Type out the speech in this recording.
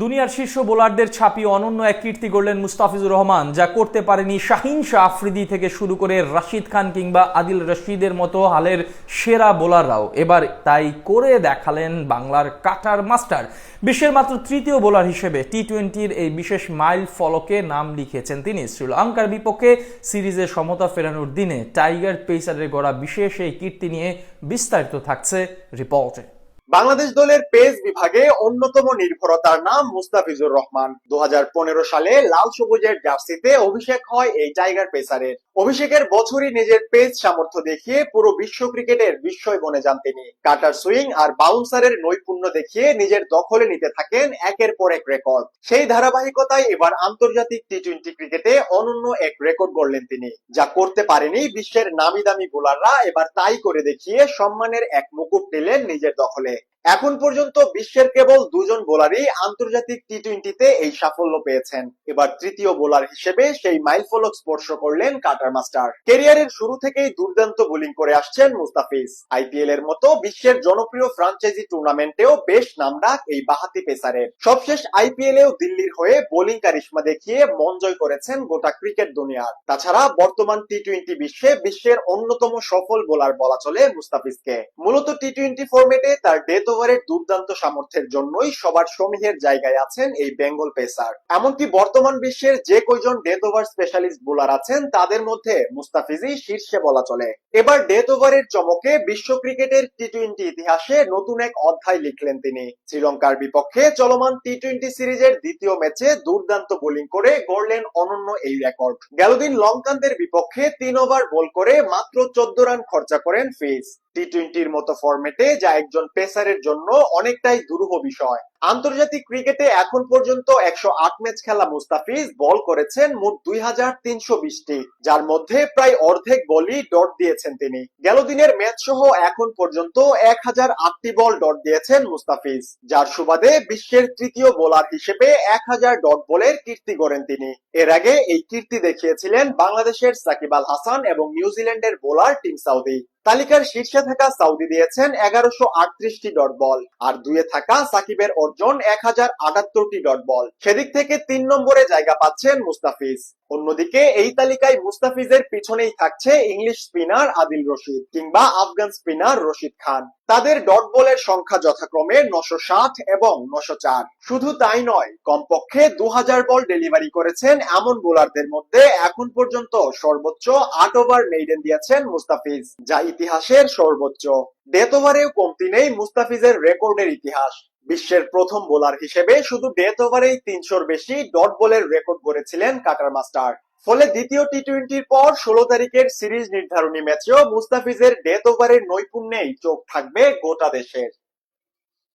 দুনিয়ার শীর্ষ বোলারদের ছাপিয়ে অনন্য এক কীর্তি গড়লেন মুস্তাফিজুর রহমান, যা করতে পারেনি শাহিন শাহ আফ্রিদি থেকে শুরু করে রাশিদ খান কিংবা আদিল রশিদের মতো হালের সেরা বোলাররাও। এবার তাই করে দেখালেন বাংলার কাটার মাস্টার। বিশ্বের মাত্র তৃতীয় বোলার হিসেবে টি-20-র এই বিশেষ মাইল ফলকে নাম লিখেছেন তিনি। শ্রীলঙ্কার বিপক্ষে সিরিজে সমতা ফেরানোর দিনে টাইগার পেসারের গড়া বিশেষ এই কীর্তি নিয়ে বিস্তারিত থাকছে রিপোর্টে। বাংলাদেশ দলের পেস বিভাগে অন্যতম নির্ভরতার নাম মুস্তাফিজুর রহমান। 2015 সালে লাল সবুজের জার্সিতে অভিষেক হয় এই টাইগার পেসারের। অভিষেকের বছরই নিজের পেস সামর্থ্য দেখিয়ে পুরো বিশ্ব ক্রিকেটের বিস্ময় বনে যান তিনি। কাটার সুইং আর বাউন্সারের নৈপুণ্য দেখিয়ে নিজের দখলে নিতে থাকেন একের পর এক রেকর্ড। সেই ধারাবাহিকতায় এবার আন্তর্জাতিক টি-20 ক্রিকেটে অনন্য এক রেকর্ড গড়লেন তিনি, যা করতে পারেনি বিশ্বের নামি দামি বোলাররা। এবার তাই করে দেখিয়ে সম্মানের এক মুকুট নিলেন নিজের দখলে। এখন পর্যন্ত বিশ্বের কেবল দুজন বোলারই আন্তর্জাতিক টি-20-তে এই সাফল্য পেয়েছেন। এবার তৃতীয় বোলার হিসেবে সেই মাইলফলক স্পর্শ করলেন কাটার মাস্টার। ক্যারিয়ারের শুরু থেকেই দুর্দান্ত বোলিং করে আসছেন মুস্তাফিজ। আইপিএল এর মতো বিশ্বের জনপ্রিয় ফ্রাঞ্চাইজি টুর্নামেন্টেও বেশ নামডাক এই বাহাতি পেসারের। সবশেষ আইপিএলেও দিল্লির হয়ে বোলিং কারিশমা দেখিয়ে মন জয় করেছেন গোটা ক্রিকেট দুনিয়ার। তাছাড়া বর্তমান টি-20 বিশ্বে বিশ্বের অন্যতম সফল বোলার বলা চলে মুস্তাফিজকে। মূলত টি-20 ফরম্যাটে তার ডেথ ওভারের দুর্দান্ত সামর্থ্যের জন্যই সবার সমীহের জায়গায় আছেন এই বেঙ্গল পেসার। এমনকি বর্তমান বিশ্বের যে কয়জন ডেথ ওভার স্পেশালিস্ট বোলার আছেন তাদের মধ্যে মুস্তাফিজই শীর্ষে বলা চলে। এবার ডেথ ওভারের চমকে বিশ্ব ক্রিকেটের টি-20 ইতিহাসে নতুন এক অধ্যায় লিখলেন তিনি। শ্রীলঙ্কার বিপক্ষে চলমান টি-20 সিরিজের দ্বিতীয় ম্যাচে দুর্দান্ত বোলিং করে গড়লেন অনন্য এই রেকর্ড। গেলদিন লঙ্কানদের বিপক্ষে 3 ওভার বল করে মাত্র 14 রান খরচা করেন ফিজ। টি-20-র মতো ফরম্যাটে যা একজন পেসারের জন্য অনেকটাই দুরূহ বিষয়। আন্তর্জাতিক ক্রিকেটে এখন পর্যন্ত 108 ম্যাচ খেলা মুস্তাফিজ বল করেছেন মোট 2320টি, যার মধ্যে প্রায় অর্ধেক বলই ডট দিয়েছেন তিনি। গেল দিনের ম্যাচ সহ এখন পর্যন্ত 1008টি বল ডট দিয়েছেন মুস্তাফিজ, যার সুবাদে বিশ্বের তৃতীয় বোলার হিসেবে 1000 ডট বলের কীর্তি গড়েন তিনি। এর আগে এই কীর্তি দেখিয়েছিলেন বাংলাদেশের সাকিব আল হাসান এবং নিউজিল্যান্ডের বোলার টিম সাউদি। তালিকার শীর্ষে থাকা সাউদি দিয়েছেন 1138টি ডট বল, আর দুইয়ে থাকা সাকিবের অর্জন 1078টি ডট বল। সেদিক থেকে 3 নম্বরে জায়গা পাচ্ছেন মুস্তাফিজ। অন্যদিকে এই তালিকায় মুস্তাফিজের পিছনেই থাকছে ইংলিশ স্পিনার আদিল রশিদ কিংবা আফগান স্পিনার রশিদ খান। তাদের ডট বলের সংখ্যা যথাক্রমে 960 এবং 904। শুধু তাই নয়, কমপক্ষে 2000 বল ডেলিভারি করেছেন এমন বোলারদের মধ্যে এখন পর্যন্ত সর্বোচ্চ 8 ওভার মেইডেন দিয়েছেন মুস্তাফিজ, যা ইতিহাসের সর্বোচ্চ। ডেথ ওভারেও কমতি নেই মুস্তাফিজের রেকর্ডের ইতিহাস। বিশ্বের প্রথম বোলার হিসেবে শুধু ডেথ ওভারেই 300-র বেশি ডট বলের রেকর্ড গড়েছিলেন কাটার মাস্টার। ফলে দ্বিতীয় টি-20-র পর 16 তারিখের সিরিজ নির্ধারণী ম্যাচেও মুস্তাফিজের ডেথ ওভারের নৈপুণ্যেই চোখ থাকবে গোটা দেশের।